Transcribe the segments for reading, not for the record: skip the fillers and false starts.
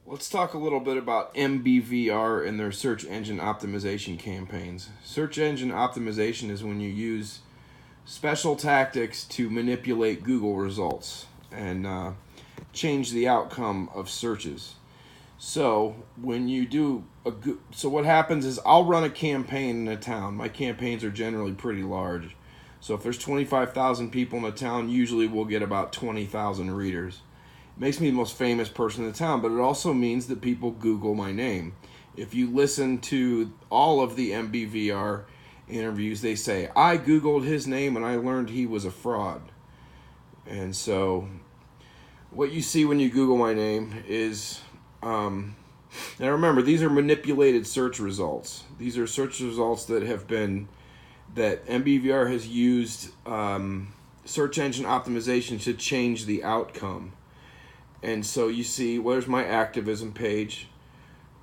Let's talk a little bit about MBVR and their search engine optimization campaigns. Search engine optimization is when you use special tactics to manipulate Google results and change the outcome of searches. So when you do so what happens is I'll run a campaign in a town. My campaigns are generally pretty large. So if there's 25,000 people in a town, usually we'll get about 20,000 readers. It makes me the most famous person in the town, but it also means that people Google my name. If you listen to all of the MBVR interviews, they say, I Googled his name and I learned he was a fraud. And so what you see when you Google my name is, now remember, these are manipulated search results. These are search results that MBVR has used search engine optimization to change the outcome. And so you see, there's my activism page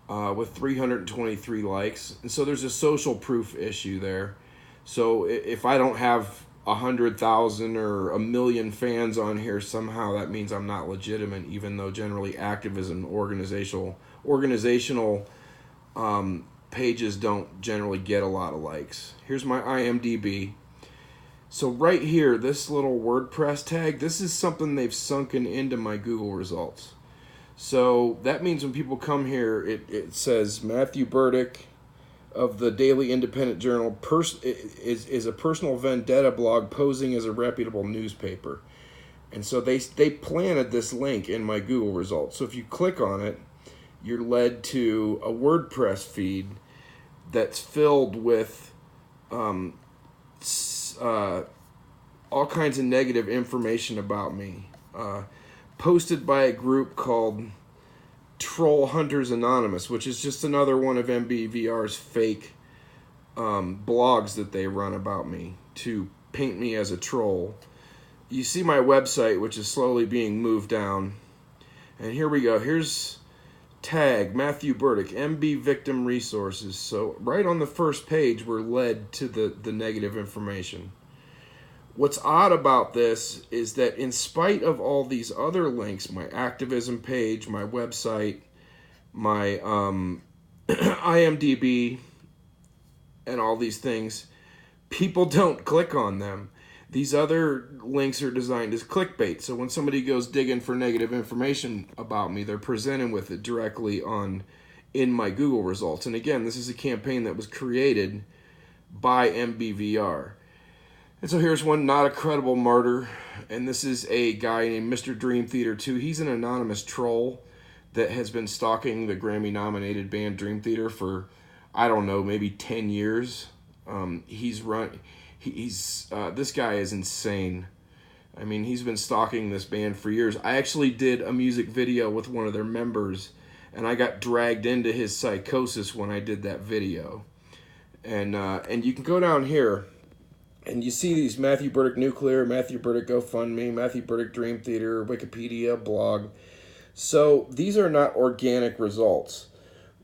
with 323 likes. And so there's a social proof issue there. So if I don't have 100,000 or 1 million fans on here, somehow that means I'm not legitimate, even though generally activism, organizational pages don't generally get a lot of likes. Here's my IMDb. So right here, this little WordPress tag, this is something they've sunken into my Google results. So that means when people come here, it says Matthew Burdick of the Daily Independent Journal is a personal vendetta blog posing as a reputable newspaper. And so they planted this link in my Google results. So if you click on it, you're led to a WordPress feed that's filled with all kinds of negative information about me, posted by a group called Troll Hunters Anonymous, which is just another one of MBVR's fake blogs that they run about me to paint me as a troll. You see my website, which is slowly being moved down. And here we go. Here's tag Matthew Burdick, MB Victim Resources. So right on the first page, we're led to the negative information. What's odd about this is that in spite of all these other links, my activism page, my website, my IMDb, and all these things, people don't click on them. These other links are designed as clickbait. So when somebody goes digging for negative information about me, they're presented with it directly in my Google results. And again, this is a campaign that was created by MBVR. And so here's one, Not a Credible Martyr. And this is a guy named Mr. Dream Theater 2. He's an anonymous troll that has been stalking the Grammy-nominated band Dream Theater for, I don't know, maybe 10 years. This guy is insane. I mean, he's been stalking this band for years. I actually did a music video with one of their members, and I got dragged into his psychosis when I did that video. And you can go down here, and you see these Matthew Burdick Nuclear, Matthew Burdick GoFundMe, Matthew Burdick Dream Theater, Wikipedia, blog. So these are not organic results.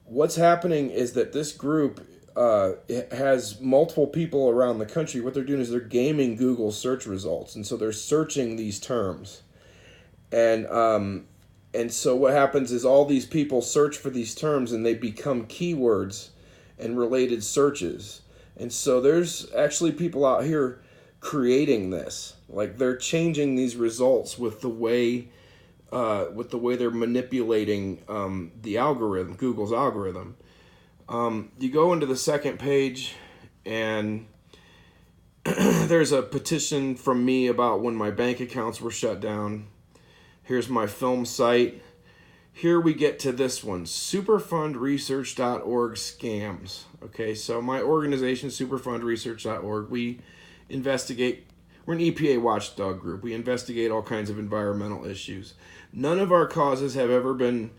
What's happening is that this group has multiple people around the country. What they're doing is they're gaming Google search results. And so they're searching these terms. And so what happens is all these people search for these terms and they become keywords and related searches. And so there's actually people out here creating this. Like they're changing these results with the way they're manipulating the algorithm, Google's algorithm. You go into the second page, and there's a petition from me about when my bank accounts were shut down. Here's my film site. Here we get to this one, superfundresearch.org scams. Okay, so my organization, superfundresearch.org, we're an EPA watchdog group. We investigate all kinds of environmental issues. None of our causes have ever been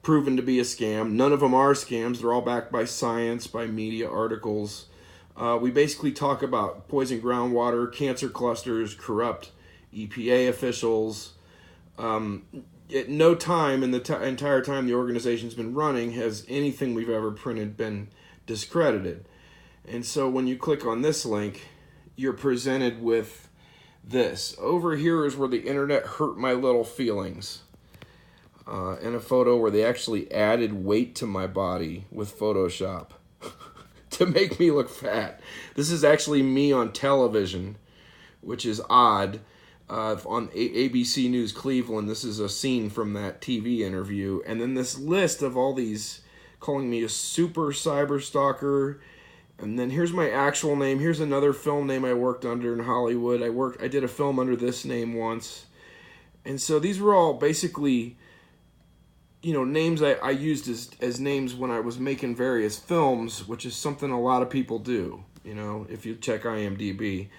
proven to be a scam. None of them are scams. They're all backed by science, by media articles. We basically talk about poison groundwater, cancer clusters, corrupt EPA officials. At no time in the entire time the organization's been running has anything we've ever printed been discredited. And so when you click on this link, you're presented with this. Over here is where the internet hurt my little feelings. and a photo where they actually added weight to my body with Photoshop to make me look fat. This is actually me on television, which is odd. On ABC News Cleveland, this is a scene from that TV interview. And then this list of all these calling me a super cyber stalker. And then here's my actual name. Here's another film name I worked under in Hollywood. I did a film under this name once. And so these were all basically, names I used as names when I was making various films, which is something a lot of people do, if you check IMDb.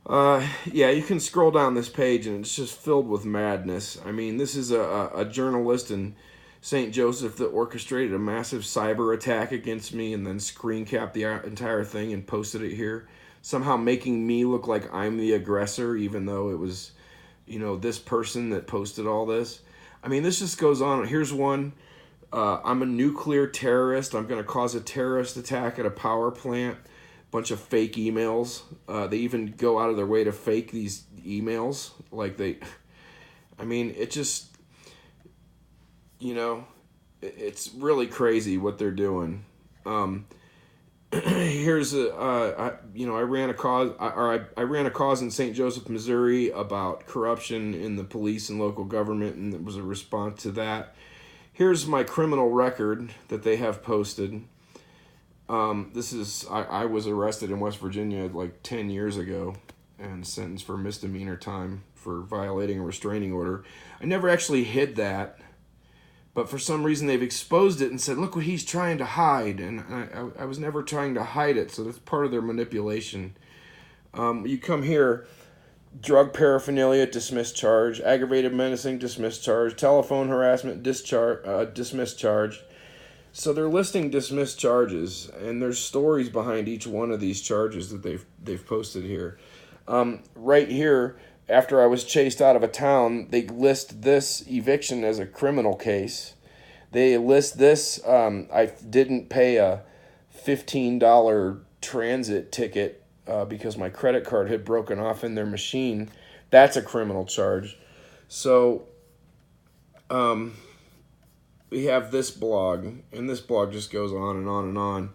Yeah, you can scroll down this page and it's just filled with madness. I mean, this is a journalist in St. Joseph that orchestrated a massive cyber attack against me and then screen capped the entire thing and posted it here, somehow making me look like I'm the aggressor, even though it was, this person that posted all this. I mean, this just goes on. Here's one. I'm a nuclear terrorist. I'm going to cause a terrorist attack at a power plant. Bunch of fake emails. They even go out of their way to fake these emails. It just, it's really crazy what they're doing. Here's I ran a cause in St. Joseph, Missouri about corruption in the police and local government, and it was a response to that. Here's my criminal record that they have posted. I was arrested in West Virginia like 10 years ago and sentenced for misdemeanor time for violating a restraining order. I never actually hid that, but for some reason they've exposed it and said, look what he's trying to hide. And I was never trying to hide it, so that's part of their manipulation. You come here, drug paraphernalia, dismissed charge, aggravated menacing, dismissed charge, telephone harassment, dismissed charge. So they're listing dismissed charges, and there's stories behind each one of these charges that they've posted here. Right here, after I was chased out of a town, they list this eviction as a criminal case. They list this, I didn't pay a $15 transit ticket because my credit card had broken off in their machine. That's a criminal charge. So, we have this blog, and this blog just goes on and on and on.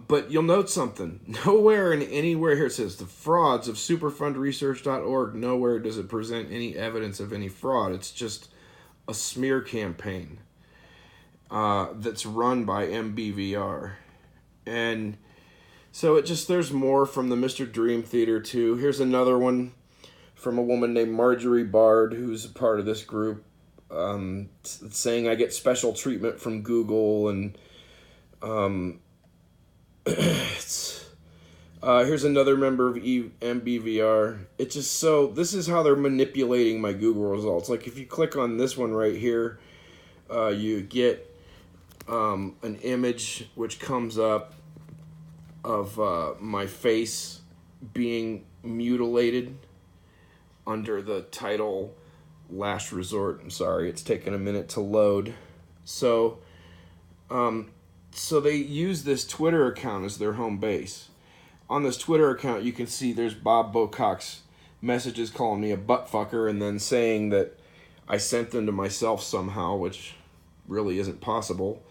But you'll note something. Nowhere and anywhere here it says the frauds of superfundresearch.org. Nowhere does it present any evidence of any fraud. It's just a smear campaign that's run by MBVR. And so there's more from the Mr. Dream Theater too. Here's another one from a woman named Marjorie Bard, who's a part of this group. Saying I get special treatment from Google, and here's another member of MBVR. It's just this is how they're manipulating my Google results. Like if you click on this one right here, you get an image which comes up of my face being mutilated under the title Last Resort. I'm sorry, it's taken a minute to load. So they use this Twitter account as their home base. On this Twitter account, you can see there's Bob Bocock's messages calling me a butt fucker and then saying that I sent them to myself somehow, which really isn't possible.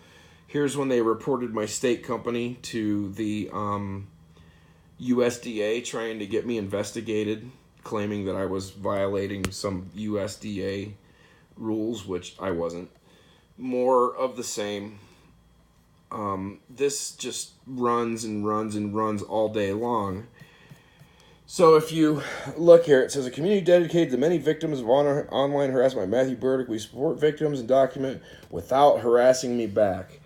Here's when they reported my state company to the USDA, trying to get me investigated, claiming that I was violating some USDA rules, which I wasn't. More of the same. This just runs and runs and runs all day long. So if you look here, it says, a community dedicated to many victims of online harassment by Matthew Burdick. We support victims and document without harassing me back.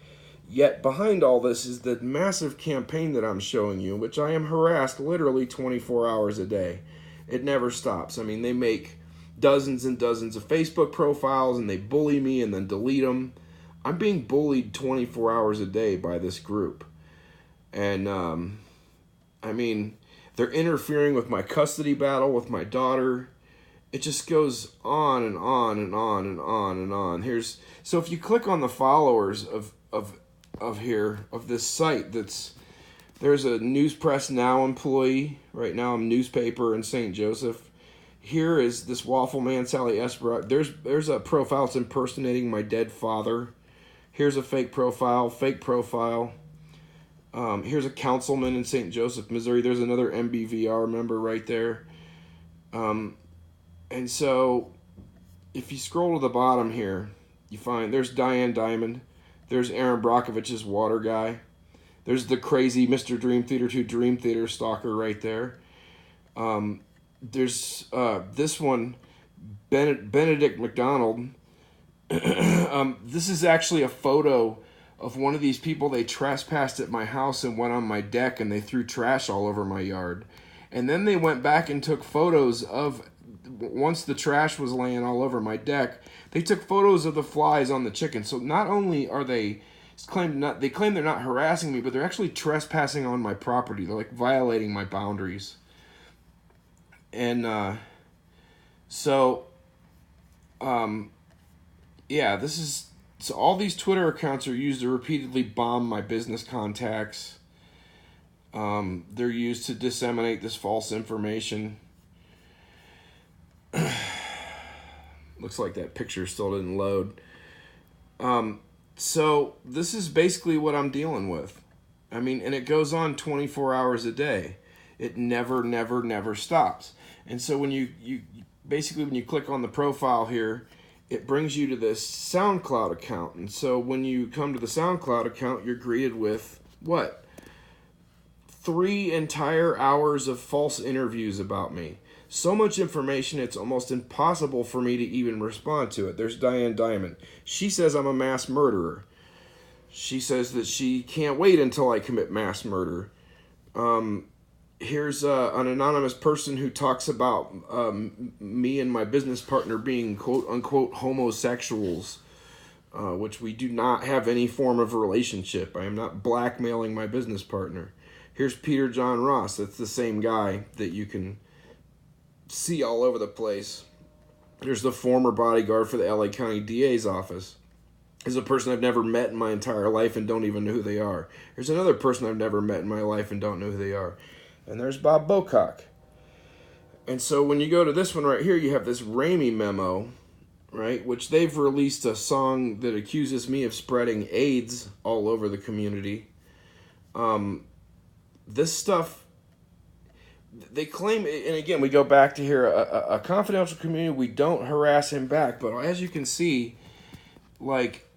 Yet behind all this is the massive campaign that I'm showing you, which I am harassed literally 24 hours a day. It never stops. I mean, they make dozens and dozens of Facebook profiles and they bully me and then delete them. I'm being bullied 24 hours a day by this group. And, I mean, they're interfering with my custody battle with my daughter. It just goes on and on and on and on and on. So if you click on the followers of this site, there's a News Press Now employee. Right now I'm newspaper in St. Joseph. Here is this Waffle Man, Sally Esper. There's a profile that's impersonating my dead father. Here's a fake profile. Here's a councilman in St. Joseph, Missouri. There's another MBVR member right there. And so if you scroll to the bottom here, you find there's Diane Diamond. There's Erin Brockovich's water guy. There's the crazy Mr. Dream Theater 2 Dream Theater stalker right there. There's this one, Benedict McDonald. This is actually a photo of one of these people. They trespassed at my house and went on my deck, and they threw trash all over my yard. And then they went back and took photos of, once the trash was laying all over my deck, they took photos of the flies on the chicken. So not only are they claim they're not harassing me, but they're actually trespassing on my property. They're like violating my boundaries. And yeah, so all these Twitter accounts are used to repeatedly bomb my business contacts. They're used to disseminate this false information. Looks like that picture still didn't load. So this is basically what I'm dealing with. I mean, and it goes on 24 hours a day. It never stops. And so when you basically, when you click on the profile here, it brings you to this SoundCloud account. And so when you come to the SoundCloud account, you're greeted with what? 3 entire hours of false interviews about me. So much information, it's almost impossible for me to even respond to it. There's Diane Diamond. She says I'm a mass murderer. She says that she can't wait until I commit mass murder. Here's an anonymous person who talks about me and my business partner being quote-unquote homosexuals, which we do not have any form of relationship. I am not blackmailing my business partner. Here's Peter John Ross. That's the same guy that you can see all over the place. There's the former bodyguard for the LA County DA's office. There's a person I've never met in my entire life and don't even know who they are. There's another person I've never met in my life and don't know who they are. And there's Bob Bocock. And so when you go to this one right here, you have this Ramey memo, right, which they've released a song that accuses me of spreading AIDS all over the community. This stuff, they claim, and again, we go back to here, a confidential community, we don't harass him back, but as you can see, like,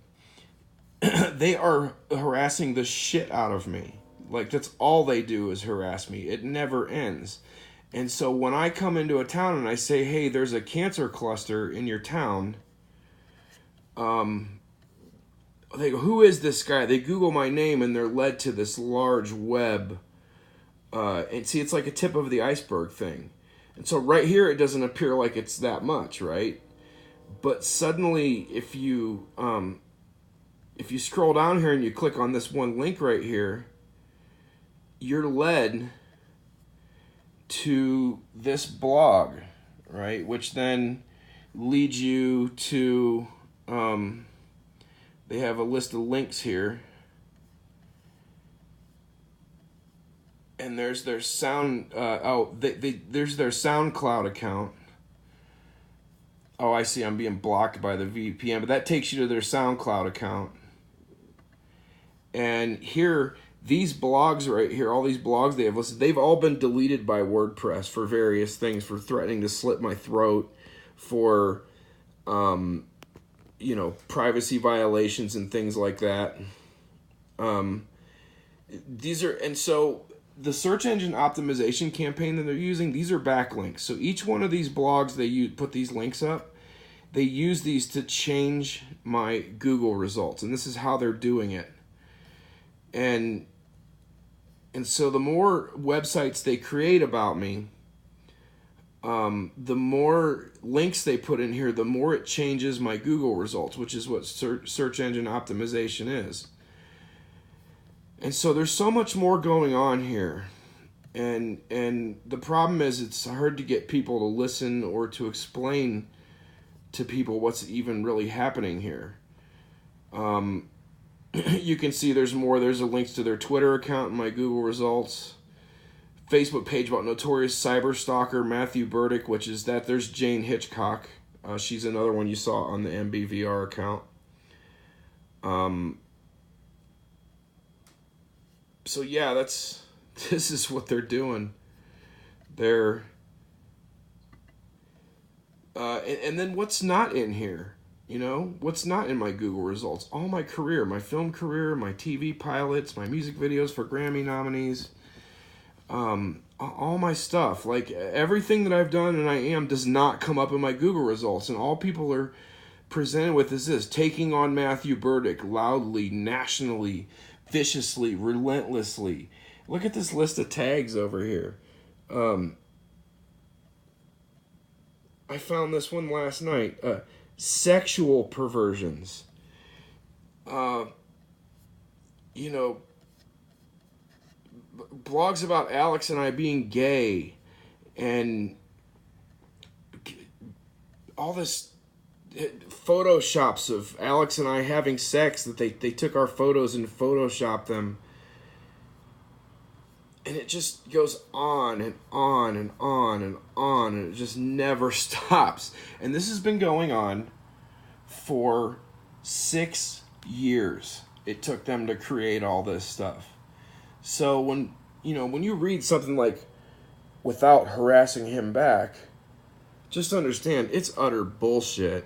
they are harassing the shit out of me. Like, that's all they do is harass me. It never ends. And so when I come into a town and I say, hey, there's a cancer cluster in your town, they go, who is this guy? They Google my name and they're led to this large web. And see, it's like a tip of the iceberg thing. And so right here, it doesn't appear like it's that much, right? But suddenly, if you scroll down here and you click on this one link right here, you're led to this blog, right? Which then leads you to, they have a list of links here. And there's their there's their SoundCloud account. Oh, I see, I'm being blocked by the VPN, but that takes you to their SoundCloud account. And here, these blogs right here, all these blogs they have listed, they've all been deleted by WordPress for various things, for threatening to slit my throat, for, privacy violations and things like that. So the search engine optimization campaign that they're using, these are backlinks. So each one of these blogs, they put these links up. They use these to change my Google results, and this is how they're doing it. And so the more websites they create about me, the more links they put in here, the more it changes my Google results, which is what search engine optimization is. And so there's so much more going on here. And the problem is it's hard to get people to listen or to explain to people what's even really happening here. You can see there's more. There's a links to their Twitter account in my Google results. Facebook page about notorious cyber stalker Matthew Burdick, which is that. There's Jane Hitchcock. She's another one you saw on the MBVR account. So yeah, this is what they're doing. They're and then what's not in here? You know, what's not in my Google results? All my career, my film career, my TV pilots, my music videos for Grammy nominees, all my stuff. Like, everything that I've done and I am does not come up in my Google results. And all people are presented with is this: taking on Matthew Burdick loudly, nationally, viciously, relentlessly. Look at this list of tags over here. I found this one last night. Sexual perversions. You know, blogs about Alex and I being gay, and all this photoshops of Alex and I having sex, that they took our photos and photoshopped them. And it just goes on and on and on and on, and it just never stops. And this has been going on for 6 years. It took them to create all this stuff. So when you read something like "without harassing him back," just understand it's utter bullshit.